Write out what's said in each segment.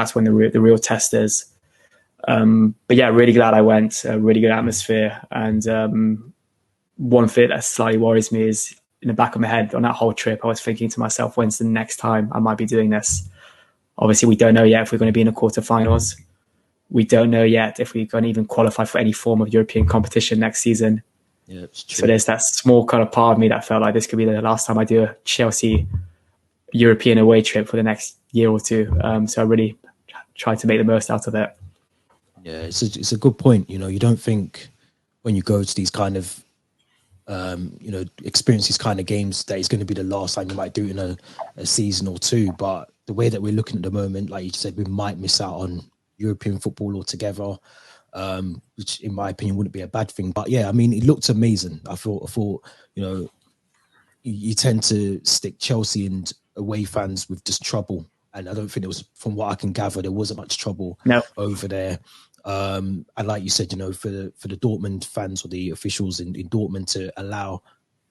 that's when the real test is. But yeah, really glad I went. Really good atmosphere. And one thing that slightly worries me is in the back of my head on that whole trip, I was thinking to myself, when's the next time I might be doing this? Obviously, we don't know yet if we're going to be in the quarterfinals. We don't know yet if we're going to even qualify for any form of European competition next season. Yeah, it's true. So there's that small kind of part of me that felt like this could be the last time I do a Chelsea European away trip for the next year or two. So I really tried to make the most out of it. Yeah, it's a good point. You know, you don't think when you go to these kind of, experience these kind of games that it's going to be the last time you might do it in a season or two. But the way that we're looking at the moment, like you said, we might miss out on European football altogether, which in my opinion wouldn't be a bad thing. But yeah, I mean, it looked amazing. I thought, you tend to stick Chelsea and away fans with just trouble. And I don't think it was, from what I can gather, there wasn't much trouble over there. And like you said, for the Dortmund fans or the officials in Dortmund to allow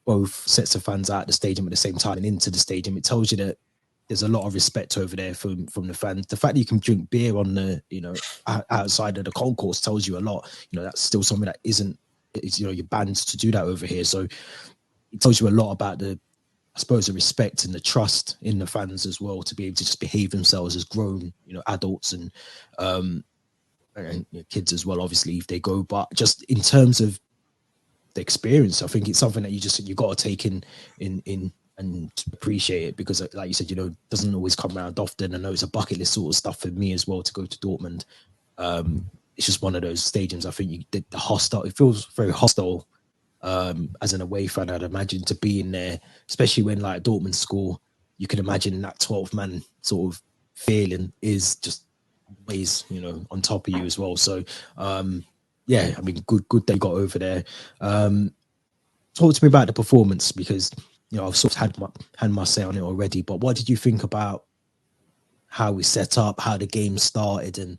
both sets of fans out the stadium at the same time and into the stadium, it tells you that there's a lot of respect over there from the fans. The fact that you can drink beer on the, outside of the concourse tells you a lot. That's still something that you're banned to do that over here. So it tells you a lot about the respect and the trust in the fans as well, to be able to just behave themselves as grown, adults and kids as well, obviously, if they go. But just in terms of the experience, I think it's something that you got to take in and appreciate it, because like you said, it doesn't always come around often. I know it's a bucket list sort of stuff for me as well to go to Dortmund. It's just one of those stadiums. I think it feels very hostile as an away fan, I'd imagine, to be in there, especially when like Dortmund score. You can imagine that 12-man sort of feeling is just always, on top of you as well. So, yeah, I mean, good that you got over there. Talk to me about the performance, because I've sort of had my say on it already. But what did you think about how we set up, how the game started, and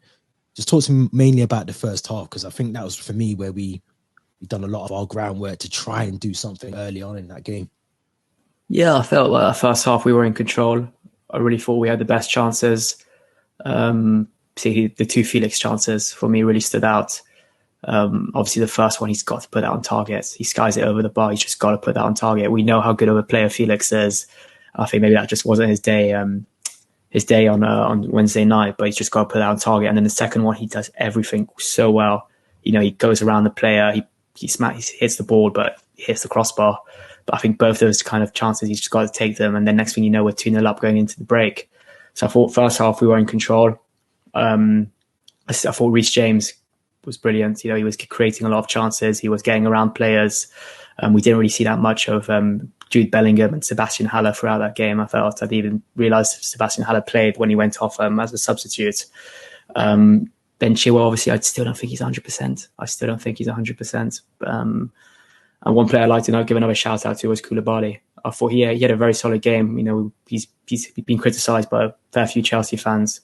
just talk to me mainly about the first half, because I think that was for me where we've done a lot of our groundwork to try and do something early on in that game. Yeah, I felt like the first half we were in control. I really thought we had the best chances. The two Felix chances for me really stood out. Obviously, the first one, he's got to put that on target. He skies it over the bar. He's just got to put that on target. We know how good of a player Felix is. I think maybe that just wasn't his day on Wednesday night, but he's just got to put that on target. And then the second one, he does everything so well. He goes around the player. He hits the ball, but he hits the crossbar. But I think both those kind of chances, he's just got to take them. And then next thing you know, we're 2-0 up going into the break. So I thought first half we were in control. I thought Reece James was brilliant. He was creating a lot of chances. He was getting around players. We didn't really see that much of Jude Bellingham and Sebastian Haller throughout that game. I didn't even realise Sebastian Haller played when he went off as a substitute. Then Chilwell, obviously, I still don't think he's 100%. I still don't think he's 100%. And one player I'd like to give another shout out to was Koulibaly. I thought he had a very solid game. He's been criticised by a fair few Chelsea fans,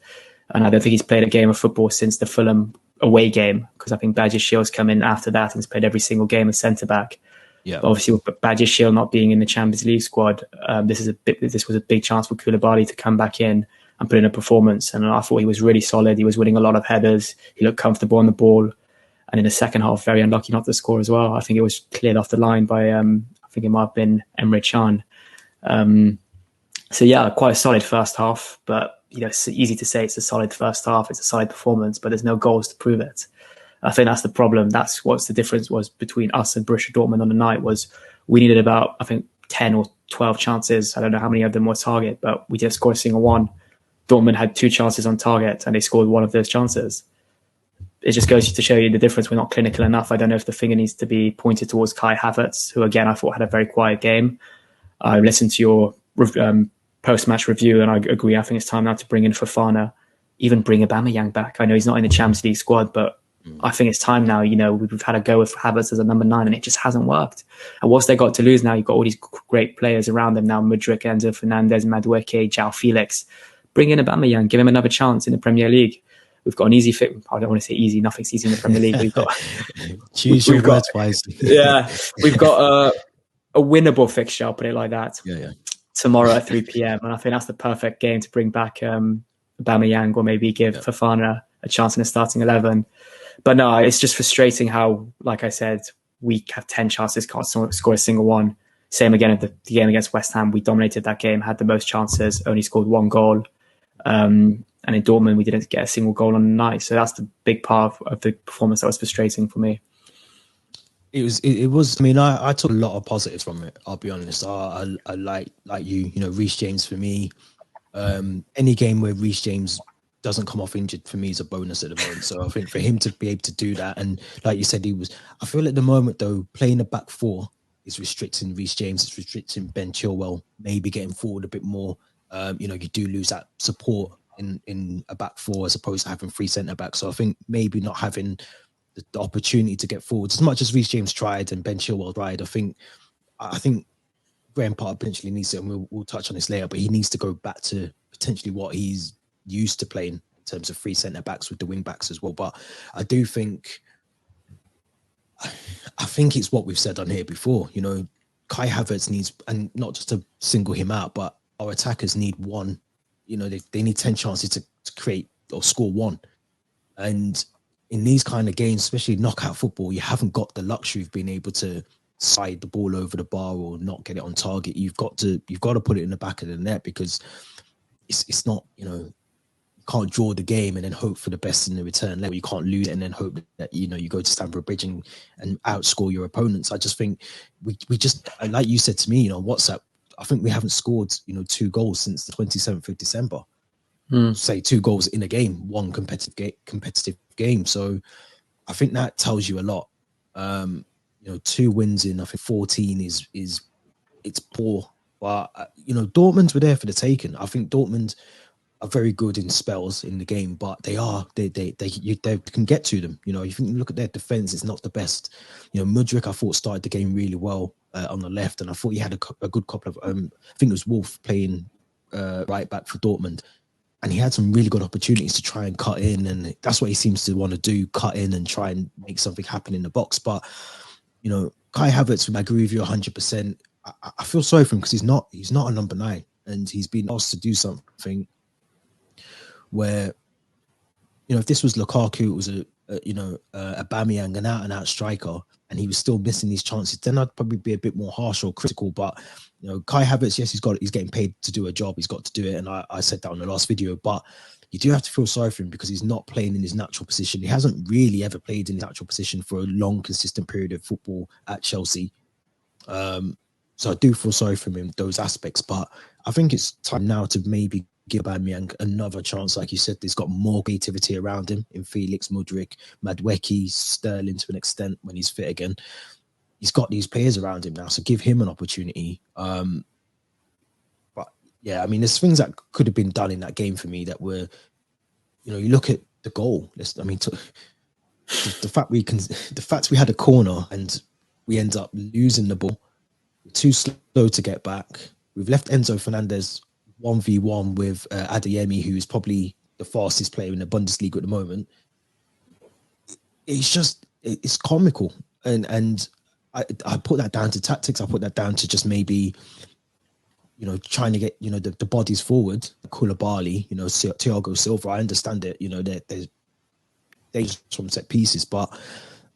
and I don't think he's played a game of football since the Fulham away game, because I think Badiashiel's come in after that and has played every single game as centre back. Yeah. But obviously, with Badiashiel not being in the Champions League squad, this was a big chance for Koulibaly to come back in and put in a performance. And I thought he was really solid. He was winning a lot of headers. He looked comfortable on the ball. And in the second half, very unlucky not to score as well. I think it was cleared off the line by, I think it might have been Emre Can. So yeah, quite a solid first half. But it's easy to say it's a solid first half. It's a solid performance, but there's no goals to prove it. I think that's the problem. That's what's the difference was between us and Borussia Dortmund on the night, was we needed about, I think, 10 or 12 chances. I don't know how many of them were target, but we didn't score a single one. Dortmund had 2 chances on target and they scored one of those chances. It just goes to show you the difference. We're not clinical enough. I don't know if the finger needs to be pointed towards Kai Havertz, who again I thought had a very quiet game. I listened to your post-match review and I agree. I think it's time now to bring in Fofana, even bring Aubameyang back. I know he's not in the Champions League squad, but I think it's time now. We've had a go with Havertz as a number 9 and it just hasn't worked. And what's they got to lose now? You've got all these great players around them now: Mudryk, Enzo Fernandez, Madueke, João Felix. Bring in Aubameyang, give him another chance in the Premier League. We've got an easy fit. I don't want to say easy. Nothing's easy in the Premier League. We've got choose your words wisely. Yeah, we've got a winnable fixture. I'll put it like that. Yeah. Tomorrow at 3 p.m. and I think that's the perfect game to bring back Aubameyang or maybe give Fofana a chance in the starting 11. But no, it's just frustrating how, like I said, we have 10 chances, can't score a single one. Same again at the game against West Ham. We dominated that game, had the most chances, only scored 1 goal. And in Dortmund, we didn't get a single goal on the night. So that's the big part of the performance that was frustrating for me. It was. I mean, I took a lot of positives from it. I'll be honest. I like you. You know, Reece James for me. Any game where Reece James doesn't come off injured for me is a bonus at the moment. So I think for him to be able to do that, and like you said, I feel at the moment though, playing a back four is restricting Reece James. It's restricting Ben Chilwell. Maybe getting forward a bit more. You know, you do lose that support in a back four as opposed to having 3 centre backs. So I think maybe not having the opportunity to get forward as much as Reece James tried and Ben Chilwell tried. I think Graham Potter potentially needs to, and we'll touch on this later, but he needs to go back to potentially what he's used to playing in terms of 3 centre backs with the wing backs as well. But I think it's what we've said on here before. You know, Kai Havertz needs, and not just to single him out, but our attackers need one. You know, they need 10 chances to create or score one. And in these kind of games, especially knockout football, you haven't got the luxury of being able to slide the ball over the bar or not get it on target. You've got to put it in the back of the net, because it's not, you know, you can't draw the game and then hope for the best in the return level. You can't lose it and then hope that, you know, you go to Stamford Bridge and outscore your opponents. I just think we just, like you said to me, you know, WhatsApp, I think we haven't scored, you know, 2 goals since the 27th of December. Say 2 goals in a game, 1 competitive game. So I think that tells you a lot. You know, 2 wins in, I think 14 is it's poor. But you know, Dortmund were there for the taking. I think Dortmund are very good in spells in the game, but they can get to them. You know, if you look at their defense, it's not the best. You know, Mudryk, I thought, started the game really well on the left, and I thought he had a good couple of. I think it was Wolf playing right back for Dortmund, and he had some really good opportunities to try and cut in, and that's what he seems to want to do: cut in and try and make something happen in the box. But you know, Kai Havertz, I agree with you 100%. I feel sorry for him because he's not a number 9, and he's been asked to do something where, you know, if this was Lukaku, it was a Aubameyang, an out-and-out striker, and he was still missing these chances, then I'd probably be a bit more harsh or critical. But you know, Kai Havertz, yes, he's getting paid to do a job. He's got to do it, and I said that on the last video. But you do have to feel sorry for him because he's not playing in his natural position. He hasn't really ever played in his natural position for a long, consistent period of football at Chelsea. So I do feel sorry for him in those aspects. But I think it's time now to maybe give Aubameyang another chance. Like you said, there's got more creativity around him in Felix, Mudryk, Madueke, Sterling to an extent when he's fit again. He's got these players around him now, so give him an opportunity. But yeah, I mean, there's things that could have been done in that game for me that were, you know, you look at the goal. I mean, the fact we had a corner and we end up losing the ball, we're too slow to get back. We've left Enzo Fernandez 1v1 with Adeyemi, who is probably the fastest player in the Bundesliga at the moment. It's comical, and I put that down to tactics. I put that down to just maybe, you know, trying to get, you know, the bodies forward. Koulibaly, you know, Thiago Silva. I understand it. You know, there's dangerous from set pieces, but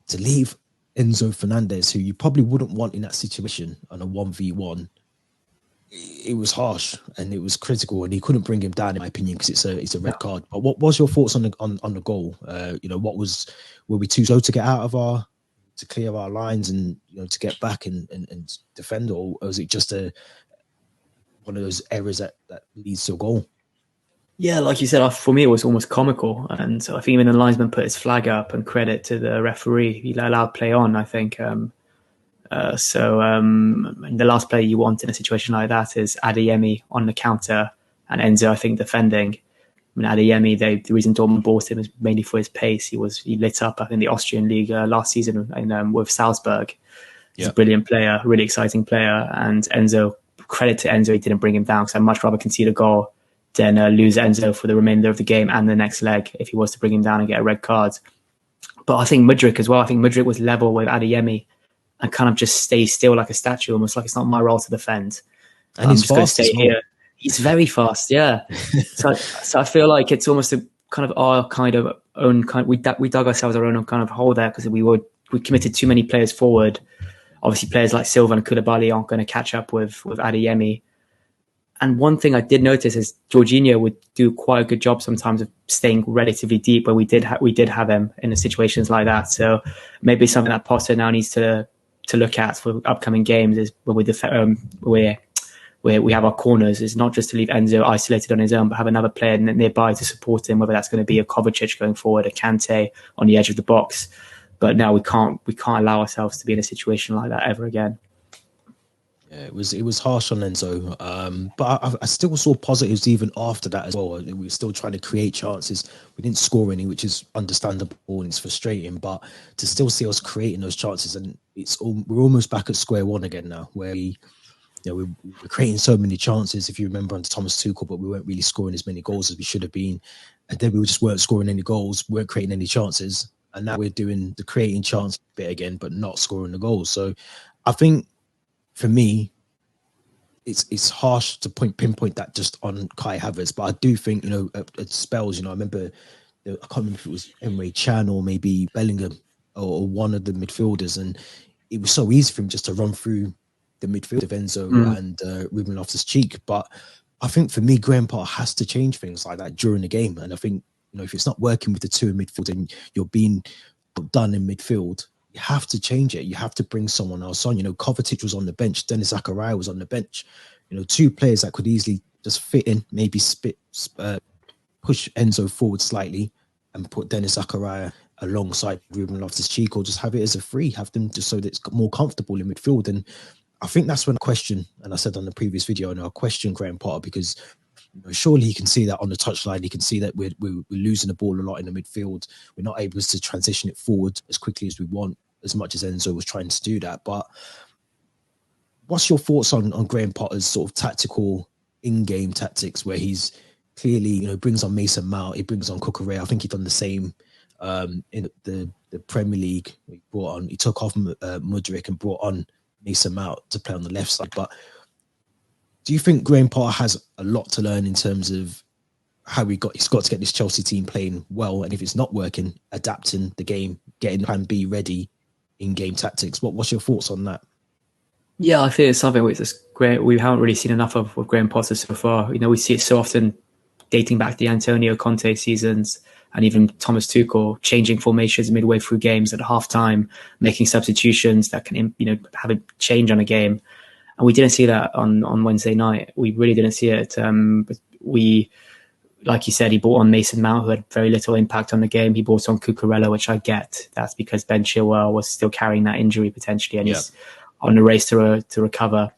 to leave Enzo Fernandez, who you probably wouldn't want in that situation on a 1v1. It was harsh and it was critical, and he couldn't bring him down, in my opinion, because it's a red card. But what was your thoughts on the goal? You know, were we too slow to get out of to clear our lines and, you know, to get back and defend, or was it just one of those errors that leads to a goal? Yeah, like you said, for me it was almost comical, and so I think even the linesman put his flag up, and credit to the referee, he allowed play on. I think. The last player you want in a situation like that is Adeyemi on the counter and Enzo, I think, defending. I mean, Adeyemi, the reason Dortmund bought him is mainly for his pace. He lit up, I think, the Austrian league last season with Salzburg. He's a brilliant player, really exciting player. And Enzo, credit to Enzo, he didn't bring him down, because I'd much rather concede a goal than lose Enzo for the remainder of the game and the next leg if he was to bring him down and get a red card. But I think Mudryk as well. I think Mudryk was level with Adeyemi and kind of just stay still like a statue, almost like it's not my role to defend. And I'm just going to stay here. He's very fast, yeah. So I feel like it's almost a kind of our kind of own kind. We dug ourselves our own kind of hole there because we committed too many players forward. Obviously, players like Silva and Koulibaly aren't going to catch up with Adeyemi. And one thing I did notice is Jorginho would do quite a good job sometimes of staying relatively deep when we did have him in situations like that. So maybe something that Potter now needs to look at for upcoming games is when we have our corners, is not just to leave Enzo isolated on his own, but have another player nearby to support him, whether that's going to be a Kovacic going forward, a Kante on the edge of the box. But now we can't allow ourselves to be in a situation like that ever again. Yeah, it was harsh on Enzo, but I still saw positives even after that as well. We were still trying to create chances. We didn't score any, which is understandable and it's frustrating. But to still see us creating those chances, and we're almost back at square one again now, where we're creating so many chances. If you remember under Thomas Tuchel, but we weren't really scoring as many goals as we should have been, and then we just weren't scoring any goals, weren't creating any chances, and now we're doing the creating chance bit again, but not scoring the goals. So I think, for me, it's harsh to pinpoint that just on Kai Havertz, but I do think at spells, I remember I can't remember if it was Emre Can or maybe Bellingham or one of the midfielders, and it was so easy for him just to run through the midfield of Enzo and Ruben Loftus-Cheek. But I think for me, Graham Potter has to change things like that during the game, and I think if it's not working with the two in midfield and you're being done in midfield, you have to change it. You have to bring someone else on. Kovacic was on the bench. Dennis Zakaria was on the bench. Two players that could easily just fit in, maybe push Enzo forward slightly and put Dennis Zakaria alongside Ruben Loftus-Cheek, or just have it as a free, have them just so that it's more comfortable in midfield. And I think that's when I question, and I said on the previous video, I question Graham Potter, because surely he can see that on the touchline. He can see that we're losing the ball a lot in the midfield. We're not able to transition it forward as quickly as we want, as much as Enzo was trying to do that. But what's your thoughts on Graham Potter's sort of tactical in-game tactics, where he's clearly, brings on Mason Mount, he brings on Cucurella. I think he's done the same in the Premier League. He took off Mudryk and brought on Mason Mount to play on the left side. But do you think Graham Potter has a lot to learn in terms of how he's got to get this Chelsea team playing well, and if it's not working, adapting the game, getting plan B ready in game tactics? What's your thoughts on that? Yeah, I think it's something which is great. We haven't really seen enough of with Graham Potter so far. We see it so often dating back to the Antonio Conte seasons and even Thomas Tuchel, changing formations midway through games at halftime, making substitutions that can have a change on a game. And we didn't see that on Wednesday night. We really didn't see it. But like you said, he brought on Mason Mount, who had very little impact on the game. He brought on Cucurella, which I get. That's because Ben Chilwell was still carrying that injury potentially, and he's on the race to recover.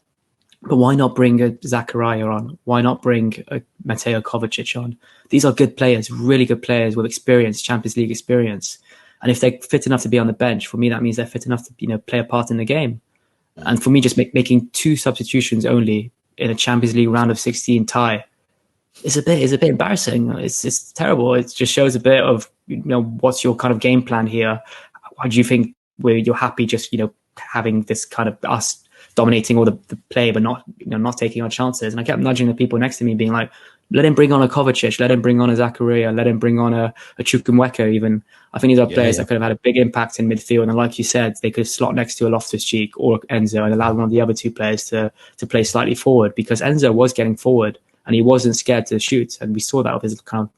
But why not bring a Zakaria on? Why not bring a Mateo Kovacic on? These are good players, really good players with experience, Champions League experience. And if they're fit enough to be on the bench, for me, that means they're fit enough to play a part in the game. And for me, just making two substitutions only in a Champions League round of 16 tie is a bit embarrassing. It's terrible. It just shows a bit of what's your kind of game plan here. Why do you think you're happy just having this kind of us dominating all the play, but not taking our chances? And I kept nudging the people next to me, being like, let him bring on a Kovacic, let him bring on a Zakaria, let him bring on a Chukwuemeka even. I think these are players that could have had a big impact in midfield. And like you said, they could slot next to a Loftus-Cheek or Enzo and allow one of the other two players to play slightly forward, because Enzo was getting forward and he wasn't scared to shoot. And we saw that with his kind of,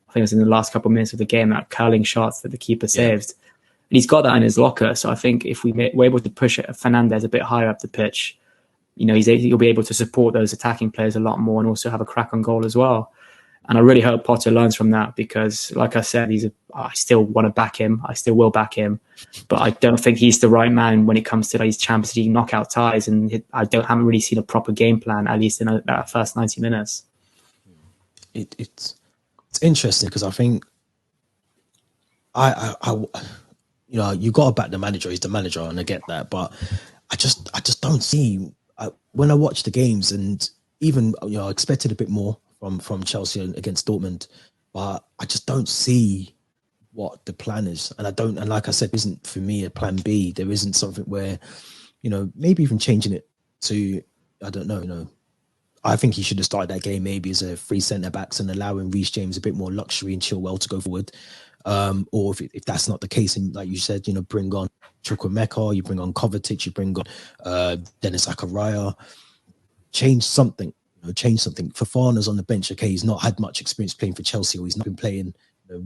I think it was in the last couple of minutes of the game, that curling shots that the keeper saved. And he's got that in his locker. So I think if we're able to push Fernandes a bit higher up the pitch, he'll be able to support those attacking players a lot more and also have a crack on goal as well. And I really hope Potter learns from that, because, like I said, I still want to back him. I still will back him. But I don't think he's the right man when it comes to these Champions League knockout ties. And haven't really seen a proper game plan, at least in that first 90 minutes. It's interesting, because I think you got to back the manager. He's the manager, and I get that. But I just don't see, when I watch the games, and even I expected a bit more from Chelsea against Dortmund, but I just don't see what the plan is. And like I said, isn't for me a plan B. There isn't something where, maybe even changing it to, I don't know, I think he should have started that game maybe as a 3 centre backs and allowing Reece James a bit more luxury and Chilwell to go forward. Or if that's not the case, and like you said, bring on Chukwuemeka, you bring on Kovacic, you bring on Dennis Zakaria, change something. Change something. Fofana's on the bench. Okay, he's not had much experience playing for Chelsea, or he's not been playing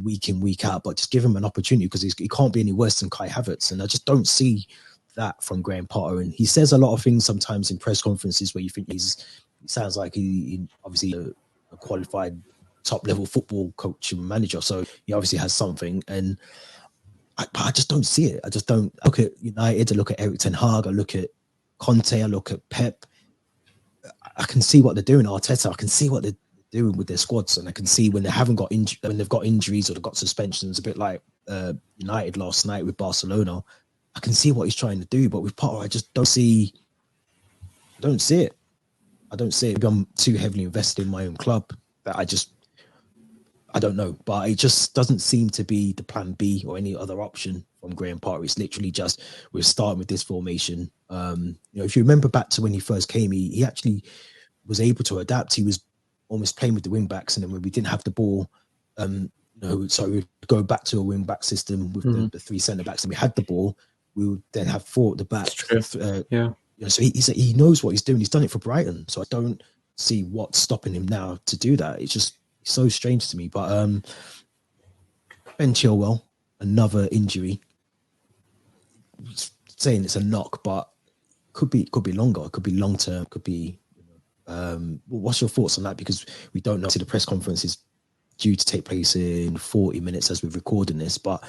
week in, week out. But just give him an opportunity, because he can't be any worse than Kai Havertz. And I just don't see that from Graham Potter. And he says a lot of things sometimes in press conferences where you think he sounds like he obviously a qualified top level football coach and manager. So he obviously has something. And I just don't see it. I just don't. I look at United, I look at Erik ten Hag, I look at Conte, I look at Pep. I can see what they're doing, Arteta. I can see what they're doing with their squads, and I can see when they haven't got when they've got injuries or they've got suspensions, a bit like United last night with Barcelona. I can see what he's trying to do, but with Potter, I just don't see it. I don't see it. Maybe I'm too heavily invested in my own club that I don't know, but it just doesn't seem to be the plan B or any other option from Graham Potter. It's literally just, we're starting with this formation. If you remember back to when he first came, he actually was able to adapt. He was almost playing with the wing backs, and then when we didn't have the ball, so we'd go back to a wing back system with the 3 centre backs, and we had the ball, we would then have 4 at the back. So he knows what he's doing. He's done it for Brighton, so I don't see what's stopping him now to do that. It's just so strange to me. But Ben Chilwell, another injury. Saying it's a knock, but could be longer, could be long term, could be. What's your thoughts on that? Because we don't know. See, the press conference is due to take place in 40 minutes as we're recording this, but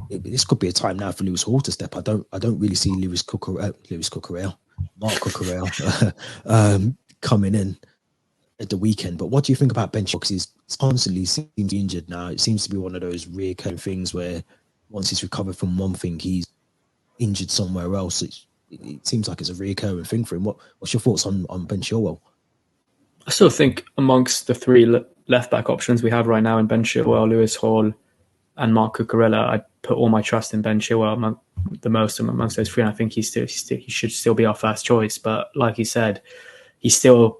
this could be a time now for Lewis Hall to step. I don't really see Mark Cucurella coming in at the weekend. But what do you think about Ben Chilwell? Because he's constantly seems injured now. It seems to be one of those recurring things where once he's recovered from one thing, he's injured somewhere else. It seems like it's a recurring thing for him. What's your thoughts on Ben Chilwell? I still think amongst the 3 left-back options we have right now in Ben Chilwell, Lewis Hall, and Mark Cucurella, I put all my trust in Ben Chilwell amongst those 3, and I think he should still be our first choice. But like you said, he's still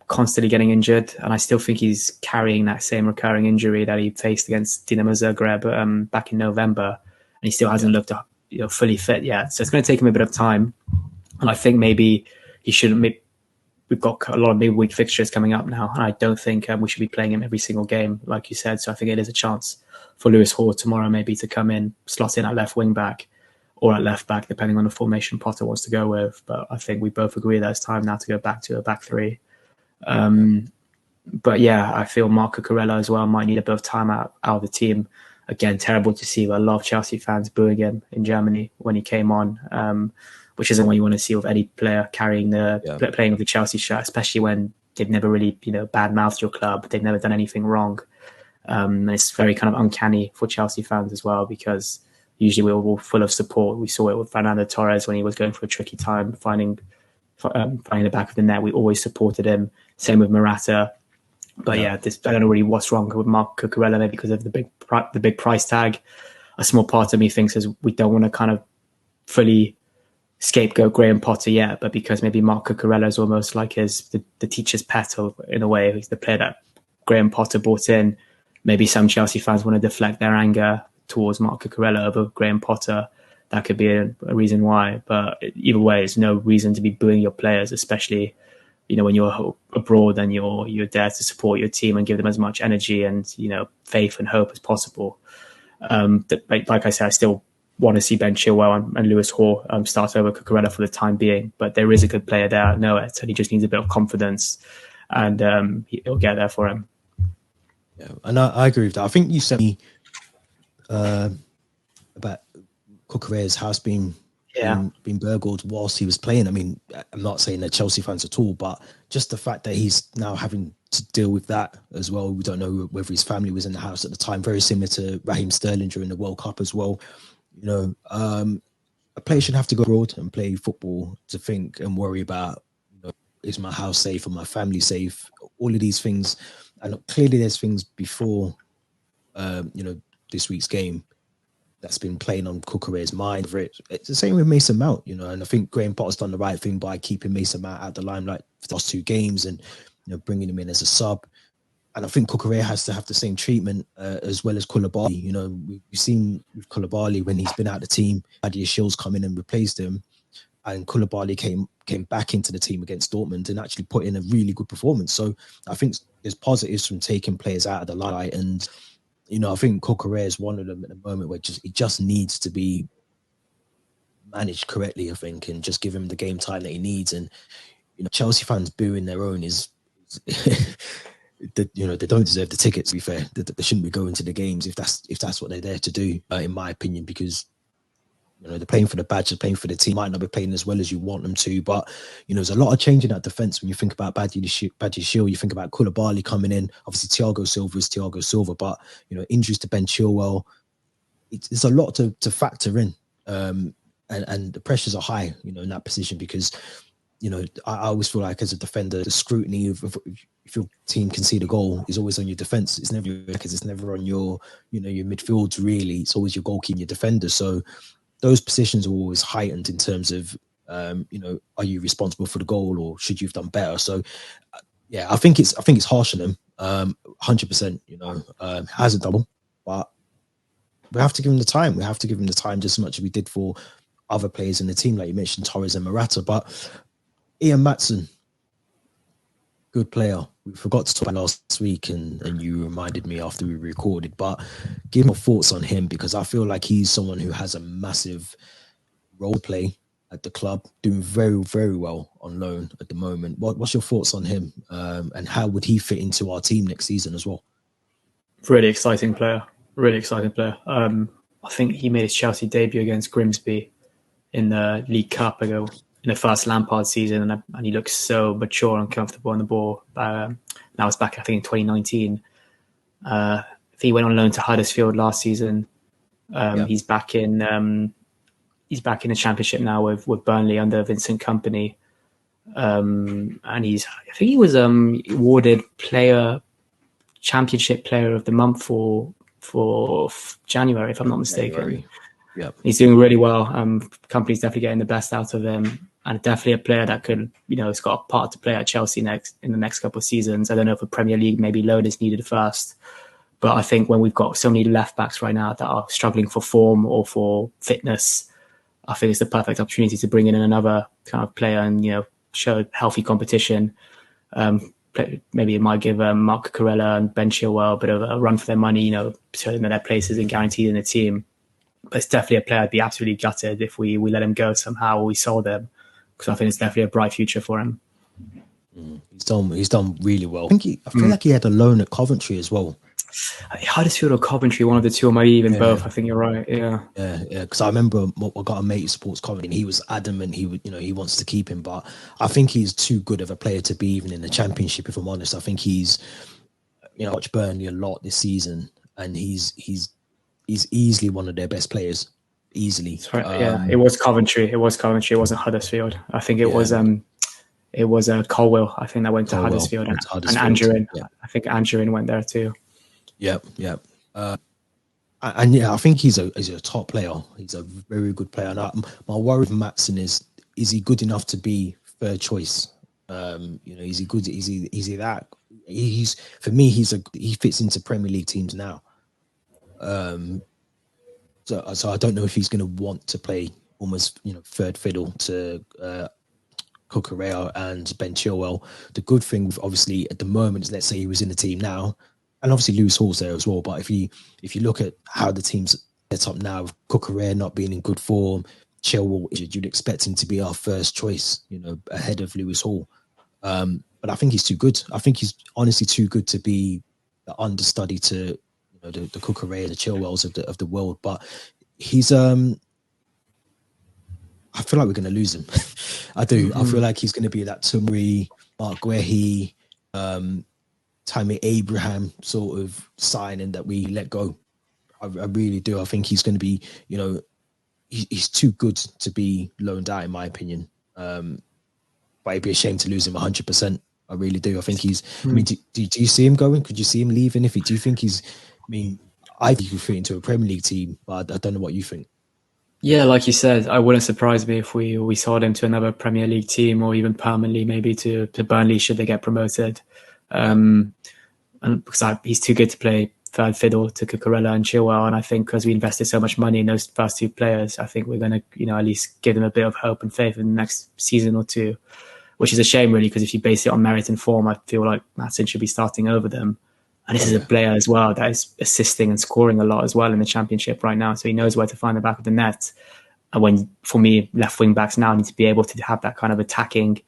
constantly getting injured, and I still think he's carrying that same recurring injury that he faced against Dinamo Zagreb back in November, and he still hasn't looked fully fit yet. So it's going to take him a bit of time, and I think maybe he shouldn't. We've got a lot of midweek fixtures coming up now, and I don't think we should be playing him every single game, like you said. So I think it is a chance for Lewis Hall tomorrow maybe to come in, slot in at left wing back or at left back, depending on the formation Potter wants to go with. But I think we both agree that it's time now to go back to a back 3. But yeah, I feel Marc Cucurella as well might need a bit of time out of the team. Again, terrible to see a lot of Chelsea fans booing him in Germany when he came on, which isn't what you want to see with any player carrying playing with the Chelsea shirt, especially when they've never really bad-mouthed your club. They've never done anything wrong. And it's very kind of uncanny for Chelsea fans as well, because usually we're all full of support. We saw it with Fernando Torres when he was going for a tricky time, finding the back of the net. We always supported him. Same with Morata. But I don't know really what's wrong with Marc Cucurella, maybe because of the big price tag. A small part of me thinks is we don't want to kind of fully scapegoat Graham Potter yet, but because maybe Marc Cucurella is almost like the teacher's pet in a way. He's the player that Graham Potter brought in. Maybe some Chelsea fans want to deflect their anger towards Marc Cucurella over Graham Potter. That could be a reason why. But either way, there's no reason to be booing your players, especially when you're abroad and you're there to support your team and give them as much energy and faith and hope as possible. Like I said, I still want to see Ben Chilwell and Lewis Hall start over Cucurella for the time being. But there is a good player there, I know it, and he just needs a bit of confidence, and he'll get there for him. Yeah, and I agree with that. I think you sent me about Cucurella's house being burgled whilst he was playing. I mean, I'm not saying they're Chelsea fans at all, but just the fact that he's now having to deal with that as well. We don't know whether his family was in the house at the time. Very similar to Raheem Sterling during the World Cup as well. A player should have to go abroad and play football to think and worry about, is my house safe or my family safe? All of these things. And clearly there's things before, this week's game that's been playing on Cucurella's mind. It's the same with Mason Mount, you know, and I think Graham Potter's done the right thing by keeping Mason Mount out the limelight for the last 2 games and, you know, bringing him in as a sub. And I think Cucurella has to have the same treatment as well as Koulibaly. You know, we've seen with Koulibaly when he's been out of the team, Badia Shills come in and replaced him, and Koulibaly came back into the team against Dortmund and actually put in a really good performance. So I think there's positives from taking players out of the limelight, and you know, I think Cucurella is one of them at the moment where it just needs to be managed correctly, I think, and just give him the game time that he needs. And you know, Chelsea fans booing their own is you know, they don't deserve the tickets. To be fair, they shouldn't be going to the games if that's what they're there to do, in my opinion, because you know, they're playing for the badge, they're playing for the team. Might not be playing as well as you want them to, but you know, there's a lot of change in that defense when you think about Badia Shield. You think about Koulibaly coming in. Obviously, Thiago Silva is Thiago Silva, but you know, injuries to Ben Chilwell. It's a lot to factor in, and the pressures are high, you know, in that position because you know, I always feel like as a defender, the scrutiny of if your team concede a goal is always on your defense. It's never because it's never on your, you know, your midfields really. It's always your goalkeeper, your defender. So those positions are always heightened in terms of, you know, are you responsible for the goal or should you have done better? So, yeah, I think it's harsh on him, 100%. You know, has a double, but we have to give him the time. We have to give him the time just as much as we did for other players in the team, like you mentioned, Torres and Morata. But Ian Maatsen, good player. We forgot to talk about last week, and you reminded me after we recorded. But give me thoughts on him because I feel like he's someone who has a massive role play at the club, doing very, very well on loan at the moment. What's your thoughts on him, and how would he fit into our team next season as well? Really exciting player. Really exciting player. I think he made his Chelsea debut against Grimsby in the League Cup ago, in the first Lampard season, and he looks so mature and comfortable on the ball. That was back, I think, in 2019. I think he went on loan to Huddersfield last season. He's back in the Championship now with Burnley under Vincent Kompany, and I think he was awarded Championship Player of the Month for January, if I'm not mistaken. Yep. He's doing really well. Company's definitely getting the best out of him, and definitely a player that could, you know, has got a part to play at Chelsea in the next couple of seasons. I don't know if a Premier League maybe loan is needed first, but I think when we've got so many left backs right now that are struggling for form or for fitness, I think it's the perfect opportunity to bring in another kind of player and, you know, show healthy competition. Maybe it might give Mark Cucurella and Ben Chilwell a bit of a run for their money, you know, so that their places are guaranteed in the team. But it's definitely a player I'd be absolutely gutted if we let him go somehow or we sold him, because I think it's definitely a bright future for him. He's done really well. I feel like he had a loan at Coventry as well. Huddersfield or Coventry, one of the two, or maybe even both. I think you're right. Yeah. Because I remember I got a mate who supports Coventry, and he was adamant he would, you know, he wants to keep him, but I think he's too good of a player to be even in the Championship. If I'm honest, I think he's, you know, watched Burnley a lot this season, and he's easily one of their best players. Easily. Right. It was Coventry. It wasn't Huddersfield. I think it was Colwell. I think that went to Huddersfield, and Angerin. Yeah. I think Angerin went there too. Yep. And yeah, I think he's a top player. He's a very good player. And my worry with Maatsen is he good enough to be third choice? You know, is he good? Is he that? For me, he fits into Premier League teams now. So I don't know if he's going to want to play almost, you know, third fiddle to Cucurella and Ben Chilwell. The good thing, obviously, at the moment is, let's say he was in the team now, and obviously Lewis Hall's there as well. But if you look at how the team's set up now, with Cucurella not being in good form, Chilwell, you'd expect him to be our first choice, you know, ahead of Lewis Hall. But I think he's too good. I think he's honestly too good to be the understudy to, the Cucurella, the Chilwells of the world. But he's I feel like we're going to lose him. I do. I feel like he's going to be that Tumri, Mark Guehi, Tammy Abraham sort of signing that we let go. I really do. I think he's going to be, you know, he's too good to be loaned out, in my opinion. But it'd be a shame to lose him 100%. I really do. I think he's. I mean, do you see him going? Could you see him leaving? Do you think he's? I mean, I think he could fit into a Premier League team, but I don't know what you think. Yeah, like you said, I wouldn't surprise me if we sold him to another Premier League team or even permanently maybe to Burnley should they get promoted. And because he's too good to play third fiddle to Cucurella and Chilwell, and I think because we invested so much money in those first two players, I think we're going to at least give them a bit of hope and faith in the next season or two, which is a shame really because if you base it on merit and form, I feel like Maatsen should be starting over them. And this is a player as well that is assisting and scoring a lot as well in the Championship right now, so he knows where to find the back of the net. And when, for me, left wing backs now need to be able to have that kind of attacking,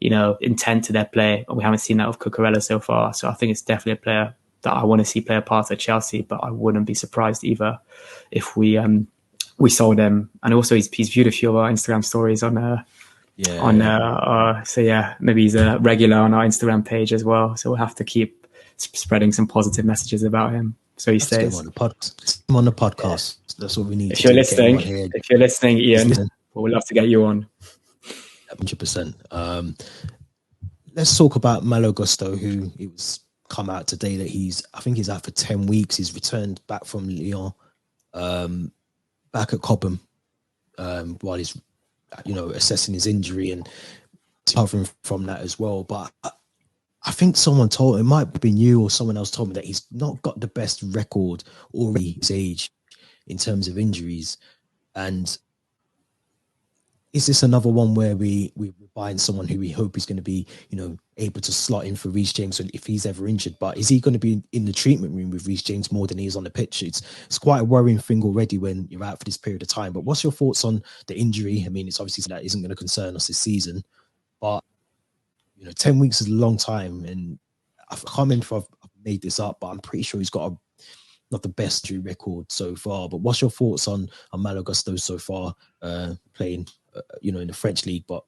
intent to their play. And we haven't seen that with Cucurella so far. So I think it's definitely a player that I want to see play a part at Chelsea, but I wouldn't be surprised either if we sold him. And also he's viewed a few of our Instagram stories maybe he's a regular on our Instagram page as well. So we'll have to keep spreading some positive messages about him. So he stays. On the podcast. Yeah. That's what we need. If you're listening, Ian, we'd love to get you on. 100%. Let's talk about Malo Gusto, who it was come out today that I think he's out for 10 weeks. He's returned back from Lyon, back at Cobham, while he's, assessing his injury and recovering from that as well. But I think someone told, it might have been you or someone else told me that he's not got the best record already his age in terms of injuries. And is this another one where we're buying someone who we hope is going to be, able to slot in for Reece James if he's ever injured? But is he going to be in the treatment room with Reece James more than he is on the pitch? It's quite a worrying thing already when you're out for this period of time. But what's your thoughts on the injury? I mean, it's obviously that isn't going to concern us this season, but 10 weeks is a long time, and I can't remember if I've made this up, but I'm pretty sure he's got not the best injury record so far. But what's your thoughts on Malo Gusto so far, playing, in the French league, but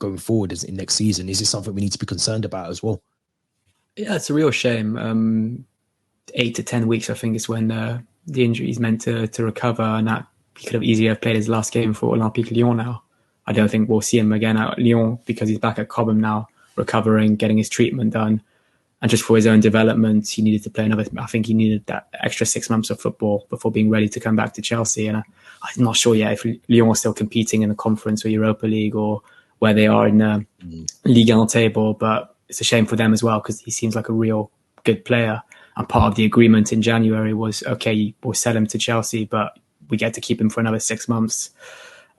going forward in next season? Is this something we need to be concerned about as well? Yeah, it's a real shame. 8 to 10 weeks, I think, is when the injury is meant to recover, and that he could have easily have played his last game for Olympique Lyon now. I don't think we'll see him again at Lyon because he's back at Cobham now, recovering, getting his treatment done. And just for his own development, he needed to play I think he needed that extra 6 months of football before being ready to come back to Chelsea. And I'm not sure yet if Lyon are still competing in the Conference or Europa League or where they are in the Ligue 1 table. But it's a shame for them as well because he seems like a real good player. And part of the agreement in January was, okay, we'll sell him to Chelsea, but we get to keep him for another 6 months.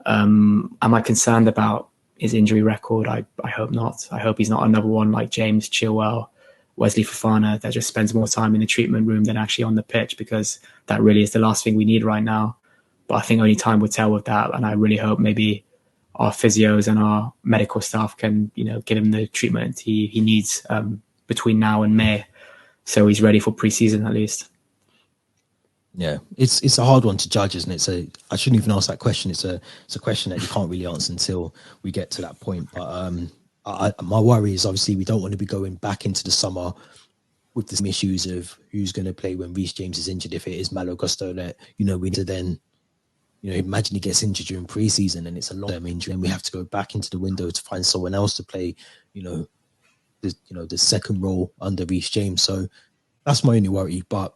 Am I concerned about his injury record? I hope not. I hope he's not another one like James, Chilwell, Wesley Fofana that just spends more time in the treatment room than actually on the pitch, because that really is the last thing we need right now. But I think only time will tell with that. And I really hope maybe our physios and our medical staff can, give him the treatment he needs between now and May. So he's ready for pre-season at least. Yeah, it's a hard one to judge, isn't it? I shouldn't even ask that question. It's a question that you can't really answer until we get to that point. But my worry is obviously we don't want to be going back into the summer with the issues of who's going to play when Reece James is injured. If it is Malo Gusto, that we need to then imagine he gets injured during pre-season and it's a long-term injury, and we have to go back into the window to find someone else to play the second role under Reece James. So that's my only worry. But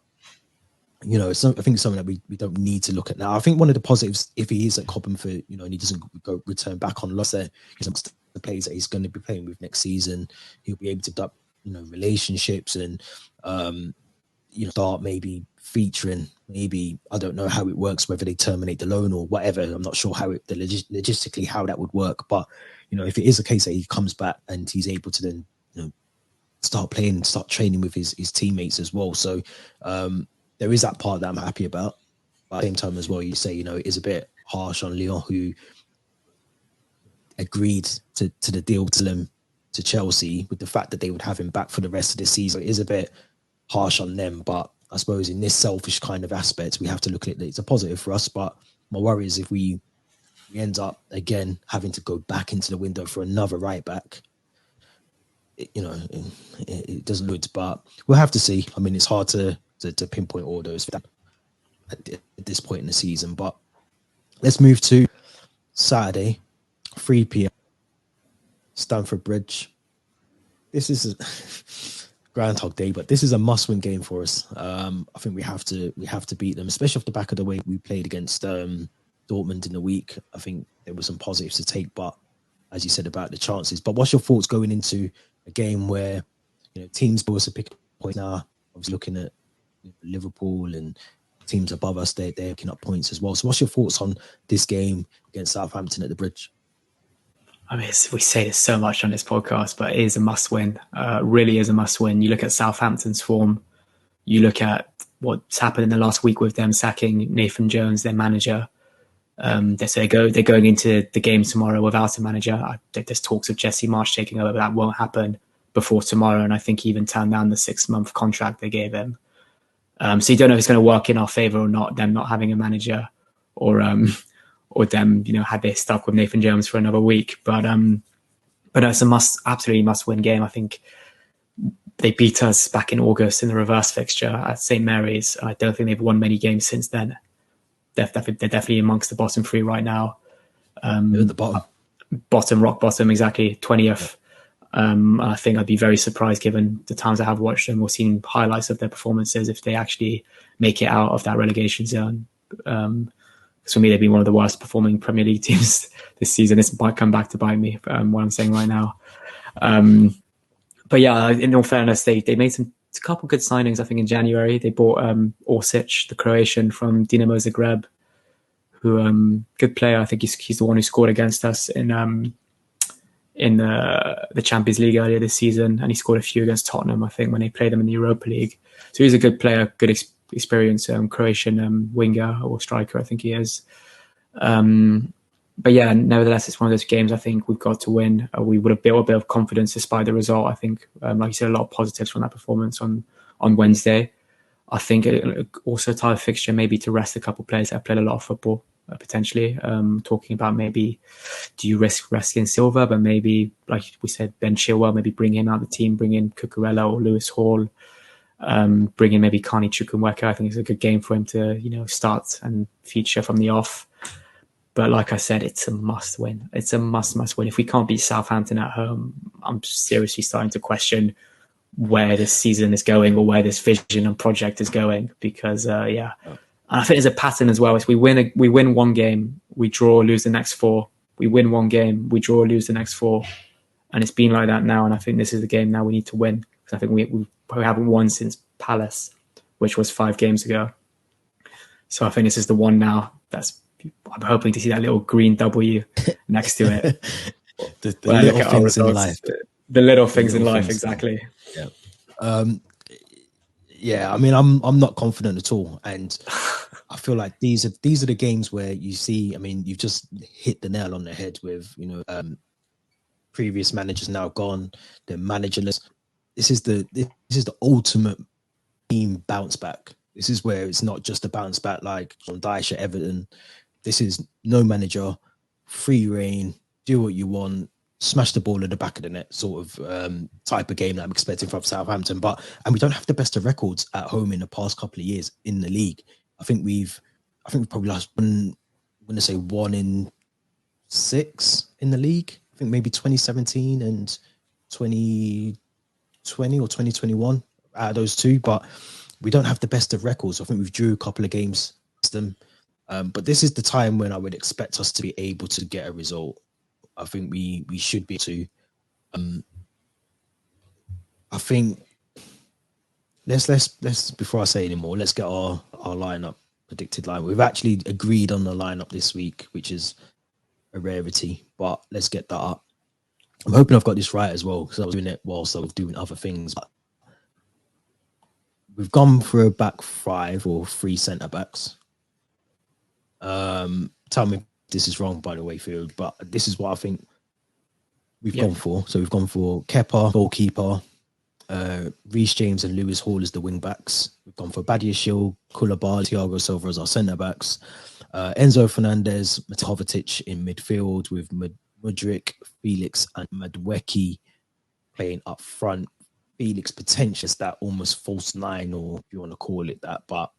I think it's something that we don't need to look at now. I think one of the positives, if he is at Cobham for, and he doesn't return back on loss there, is the players that he's going to be playing with next season, he'll be able to develop, relationships and, start maybe featuring, maybe, I don't know how it works, whether they terminate the loan or whatever. I'm not sure how logistically how that would work. But, if it is a case that he comes back and he's able to then, start playing, start training with his teammates as well. So, there is that part that I'm happy about. But at the same time as well, you say, it is a bit harsh on Lyon, who agreed to the deal to Chelsea with the fact that they would have him back for the rest of the season. It is a bit harsh on them, but I suppose in this selfish kind of aspect, we have to look at it. It's a positive for us, but my worry is if we end up again having to go back into the window for another right back, it doesn't look, but we'll have to see. I mean, it's hard to pinpoint all those at this point in the season. But let's move to Saturday, 3 p.m. Stamford Bridge. This is Groundhog Day, but this is a must-win game for us. I think we have to beat them, especially off the back of the way we played against Dortmund in the week. I think there were some positives to take, but as you said about the chances. But what's your thoughts going into a game where teams also pick points now? Obviously, looking at Liverpool and teams above us, they're picking up points as well. So, what's your thoughts on this game against Southampton at the Bridge? I mean, we say this so much on this podcast, but it is a must-win. Really is a must-win. You look at Southampton's form. You look at what's happened in the last week with them sacking Nathan Jones, their manager. They're going into the game tomorrow without a manager. There's talks of Jesse Marsch taking over, but that won't happen before tomorrow. And I think he even turned down the 6-month contract they gave him. So you don't know if it's going to work in our favour or not, them not having a manager, or them, had they stuck with Nathan Jones for another week. But it's absolutely must-win game. I think they beat us back in August in the reverse fixture at St. Mary's. I don't think they've won many games since then. They're definitely amongst the bottom three right now. They're at the bottom. Rock bottom, exactly, 20th. I think I'd be very surprised, given the times I have watched them or seen highlights of their performances, if they actually make it out of that relegation zone. Because for me, they've been one of the worst performing Premier League teams this season. This might come back to bite me, what I'm saying right now. But yeah, in all fairness, they made a couple good signings. I think in January they bought Orsic, the Croatian from Dinamo Zagreb, who good player. I think he's the one who scored against us in the Champions League earlier this season, and he scored a few against Tottenham, I think, when they played them in the Europa League. So he's a good player, good experience, Croatian winger or striker, I think he is. But yeah, nevertheless, it's one of those games I think we've got to win. We would have built a bit of confidence despite the result. I think, like you said, a lot of positives from that performance on Wednesday. I think also a type of fixture maybe to rest a couple of players that have played a lot of football, potentially. Talking about maybe, do you risk resting Silva, but maybe, like we said, Ben Chilwell, maybe bring him out of the team, bring in Cucurella or Lewis Hall, bring in maybe Carney Chukwuemeka. I think it's a good game for him to, start and feature from the off. But like I said, it's a must win. It's a must win. If we can't beat Southampton at home, I'm seriously starting to question where this season is going or where this vision and project is going. Because and I think there's a pattern as well. Is we win one game, we draw, lose the next 4. We win one game, we draw, lose the next 4, and it's been like that now. And I think this is the game now we need to win, because I think we haven't won since Palace, which was 5 games ago. So I think this is the one now. I'm hoping to see that little green W next to it. the little things in life. The little things in life, exactly. Yeah. I mean, I'm not confident at all, and I feel like these are the games where you see. I mean, you've just hit the nail on the head with previous managers now gone, they're managerless. This is the ultimate team bounce back. This is where it's not just a bounce back like John Dyche at Everton. This is no manager, free reign, do what you want, smash the ball in the back of the net sort of type of game that I'm expecting from Southampton. And we don't have the best of records at home in the past couple of years in the league. I think we've probably lost, I'm going to say 1 in 6 in the league. I think maybe 2017 and 2020 or 2021 out of those 2. But we don't have the best of records. I think we've drew a couple of games against them. But this is the time when I would expect us to be able to get a result. I think we should be able to. I think let's before I say any more, let's get our lineup, predicted lineup. We've actually agreed on the lineup this week, which is a rarity, but let's get that up. I'm hoping I've got this right as well, because I was doing it whilst I was doing other things. But we've gone for a back 5 or 3 centre backs. Tell me if this is wrong, by the way, Theo, but this is what I think we've gone for. So we've gone for Kepa, goalkeeper, Reece James and Lewis Hall as the wing backs. We've gone for Badiashile, Koulibaly, Thiago Silva as our centre backs. Enzo Fernandez, Matovic in midfield with Mudryk, Felix and Madueke playing up front. Felix potentially is that almost false 9, or if you want to call it that, but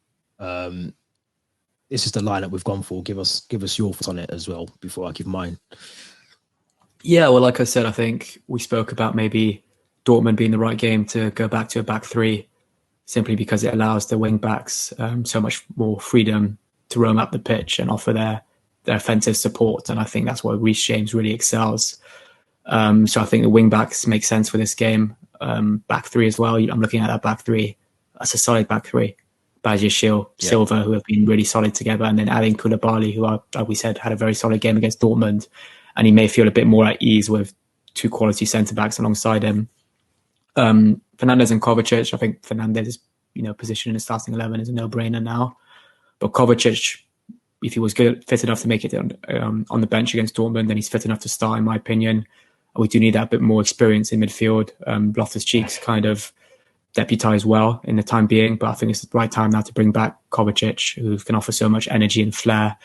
this is the lineup we've gone for. Give us your thoughts on it as well before I give mine. Yeah, well, like I said, I think we spoke about maybe Dortmund being the right game to go back to a back three, simply because it allows the wing backs so much more freedom to roam up the pitch and offer their offensive support. And I think that's where Reece James really excels. So I think the wing backs make sense for this game. Back three as well. I'm looking at that back three. That's a solid back three. Bajir, Silva, who have been really solid together, and then adding Koulibaly, who, like we said, had a very solid game against Dortmund, and he may feel a bit more at ease with two quality centre-backs alongside him. Fernandes and Kovacic, I think Fernandes' position in the starting 11 is a no-brainer now. But Kovacic, if he was fit enough to make it on the bench against Dortmund, then he's fit enough to start, in my opinion. We do need that bit more experience in midfield. Loftus-Cheek's kind of deputised well in the time being, but I think it's the right time now to bring back Kovacic, who can offer so much energy and flair,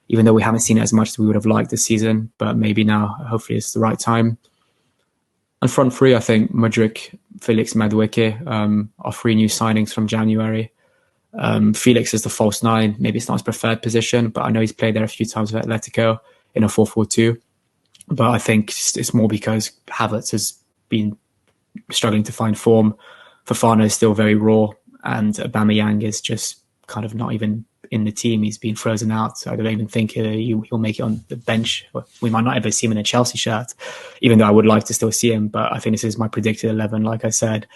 even though we haven't seen it as much as we would have liked this season. But maybe now, hopefully, it's the right time. And front three, I think Mudryk, Felix, Madueke are three new signings from January. Felix is the false nine. Maybe it's not his preferred position, but I know he's played there a few times with Atletico in a 4-4-2. But I think it's more because Havertz has been struggling to find form. Fofana is still very raw, and Aubameyang is just kind of not even in the team. He's been frozen out. So I don't even think he'll make it on the bench. We might not ever see him in a Chelsea shirt, even though I would like to still see him. But I think this is my predicted 11, like I said.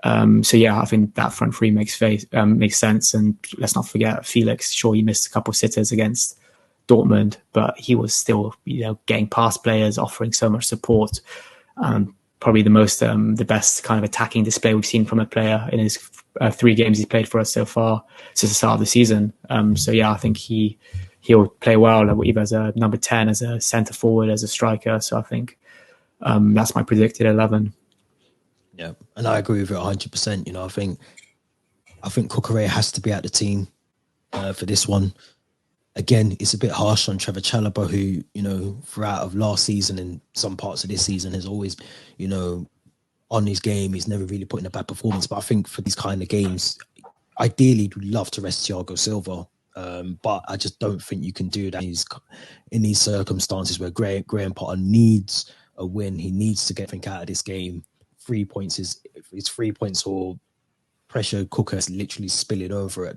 So yeah, I think that front three makes sense. And let's not forget Felix. Sure, he missed a couple of sitters against Dortmund, but he was still, getting past players, offering so much support. Probably the best kind of attacking display we've seen from a player in his 3 games he's played for us so far since the start of the season. So yeah, I think he'll play well either as a number 10, as a centre forward, as a striker. So I think that's my predicted 11. Yeah, and I agree with it 100%. I think Cucurella has to be at the team for this one. Again, it's a bit harsh on Trevor Chalobah, who, throughout of last season and some parts of this season has always, on his game, he's never really put in a bad performance. But I think for these kind of games, ideally, we'd love to rest Thiago Silva. But I just don't think you can do that in these circumstances where Graham Potter needs a win. He needs to get something out of this game. 3 points it's 3 points or pressure cooker literally spilling over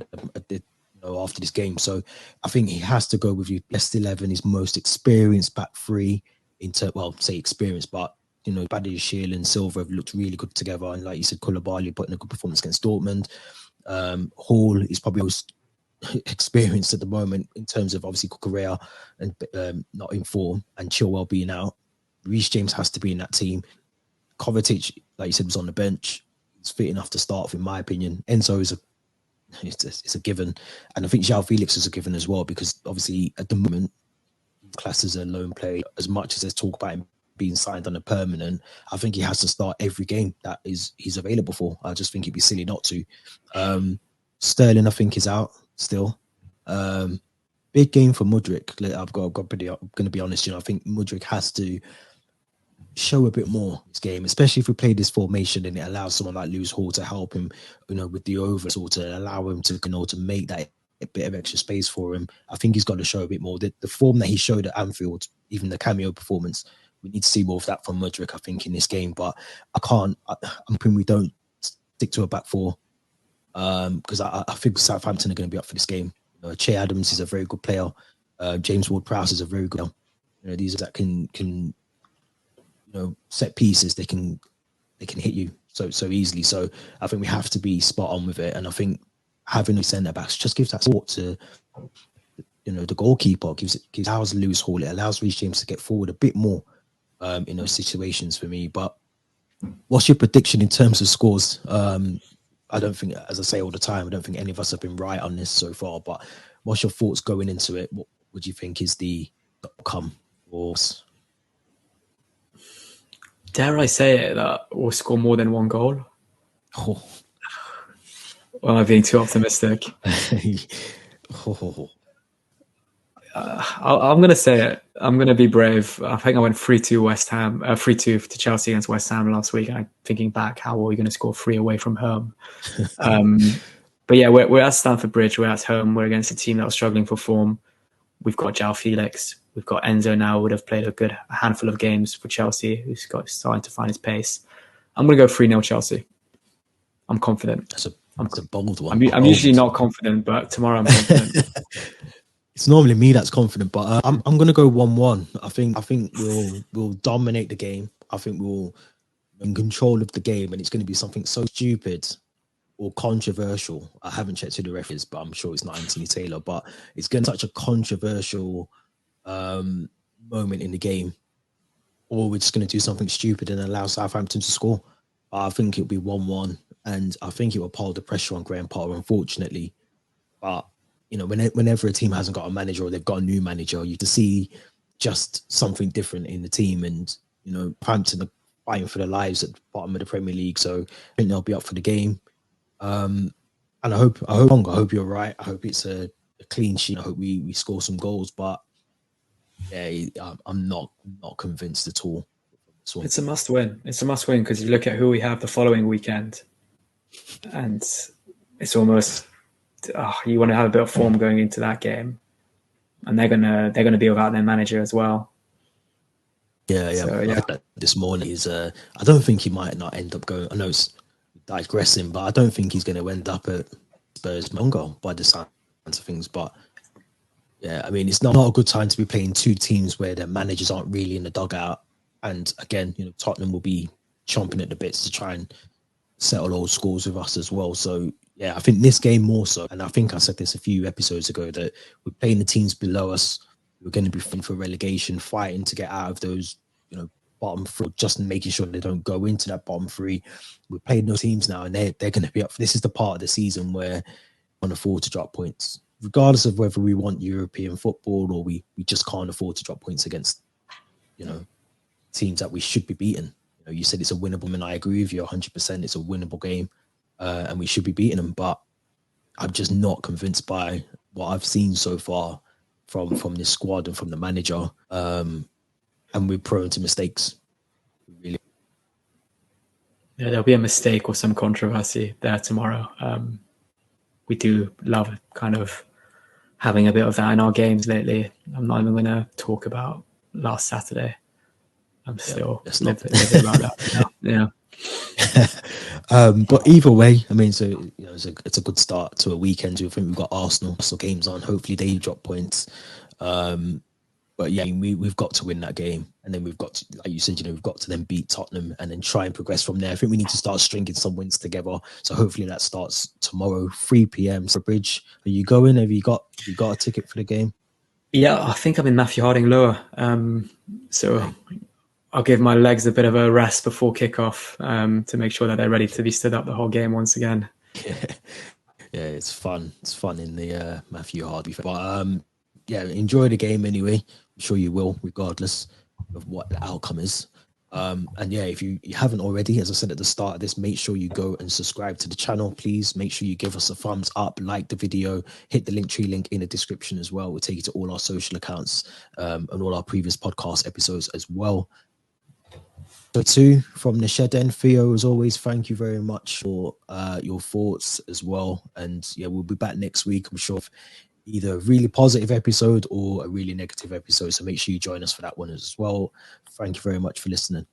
after this game. So I think he has to go with your best 11, his most experienced back three say experienced, but Badiashile and Silva have looked really good together. And like you said, Koulibaly putting a good performance against Dortmund. Hall is probably most experienced at the moment in terms of obviously Cucurella and not in form, and Chilwell being out. Reece James has to be in that team. Kovacic, like you said, was on the bench. He's fit enough to start, in my opinion. Enzo is a given, and I think João Felix is a given as well, because obviously at the moment class as a lone player. As much as there's talk about him being signed on a permanent, I think he has to start every game that he's available for. I just think it'd be silly not to. Sterling, I think, is out still. Big game for Mudryk. I'm going to be honest. I think Mudryk has to show a bit more this game, especially if we play this formation and it allows someone like Lewis Hall to help him, with the overs, or to allow him to, to make that a bit of extra space for him. I think he's got to show a bit more. The form that he showed at Anfield, even the cameo performance, we need to see more of that from Mudryk, I think, in this game. But I'm hoping we don't stick to a back four, because I think Southampton are going to be up for this game. Che Adams is a very good player. James Ward-Prowse is a very good player. These that can set pieces, they can hit you so easily. So I think we have to be spot on with it. And I think having the centre backs just gives that support to the goalkeeper, allows Lewis Hall, it allows Reece James to get forward a bit more in those situations for me. But what's your prediction in terms of scores? I don't think, as I say all the time, I don't think any of us have been right on this so far. But what's your thoughts going into it? What would you think is the outcome? Or dare I say it, that we'll score more than one goal? Oh. Well, I'm being too optimistic. I'm going to say it. I'm going to be brave. I think I went 3-2 West Ham, 3-2 to Chelsea against West Ham last week. And I'm thinking back, how are we going to score 3 away from home? But yeah, we're at Stamford Bridge. We're at home. We're against a team that was struggling for form. We've got João Felix. We've got Enzo now, would have played a handful of games for Chelsea, who's starting to find his pace. I'm going to go 3-0 Chelsea. I'm confident. That's a bold one. I'm usually not confident, but tomorrow I'm confident. It's normally me that's confident, but I'm going to go 1-1. I think we'll dominate the game. I think we'll in control of the game, and it's going to be something so stupid or controversial. I haven't checked who the ref is, but I'm sure it's not Anthony Taylor. But it's going to be such a controversial moment in the game, or we're just going to do something stupid and allow Southampton to score. I think it'll be 1-1, and I think it will pile the pressure on Graham Potter, unfortunately. But you know, whenever a team hasn't got a manager or they've got a new manager, you can see just something different in the team. And you know, Southampton are fighting for their lives at the bottom of the Premier League, so I think they'll be up for the game. And I hope you're right. I hope it's a clean sheet. I hope we score some goals, but yeah, I'm not convinced at all. It's a must win. It's a must win because you look at who we have the following weekend, and it's almost you want to have a bit of form going into that game, and they're gonna be without their manager as well. Yeah. So, this morning is I don't think he might not end up going. I know it's digressing, but I don't think he's going to end up at Spurs longer by the sounds of things. But yeah, I mean, it's not a good time to be playing two teams where their managers aren't really in the dugout. And again, you know, Tottenham will be chomping at the bits to try and settle old scores with us as well. So yeah, I think this game more so, and I think I said this a few episodes ago, that we're playing the teams below us. We're going to be fighting for relegation, fighting to get out of those, you know, bottom three, just making sure they don't go into that bottom three. We're playing those teams now, and they're going to be up. This is the part of the season where we can't afford to drop points, regardless of whether we want European football or we just can't afford to drop points against, you know, teams that we should be beating. You know, you said it's a winnable, and I agree with you 100%. It's a winnable game, and we should be beating them. But I'm just not convinced by what I've seen so far from this squad and from the manager. And we're prone to mistakes. Really. Yeah, there'll be a mistake or some controversy there tomorrow. We do love kind of having a bit of that in our games lately. I'm not even going to talk about last Saturday. I'm still living about that. Yeah. But either way, I mean, so you know, it's a good start to a weekend. I think we've got Arsenal games on. Hopefully they drop points. But yeah, we've got to win that game, and then we've got to, like you said, you know, we've got to then beat Tottenham and then try and progress from there. I think we need to start stringing some wins together. So hopefully that starts tomorrow, 3 p.m. for Bridge. Are you going? Have you got a ticket for the game? Yeah, I think I'm in Matthew Harding lower. So I'll give my legs a bit of a rest before kickoff to make sure that they're ready to be stood up the whole game once again. Yeah, it's fun. It's fun in the Matthew Harding. But yeah, enjoy the game anyway. I'm sure you will, regardless of what the outcome is. And yeah, if you haven't already, as I said at the start of this, make sure you go and subscribe to the channel, please. Make sure you give us a thumbs up, like the video, hit the Linktree link in the description as well. We'll take you to all our social accounts and all our previous podcast episodes as well. So too, from the shed end, Theo, as always, thank you very much for your thoughts as well. And yeah, we'll be back next week, I'm sure, either a really positive episode or a really negative episode. So make sure you join us for that one as well. Thank you very much for listening.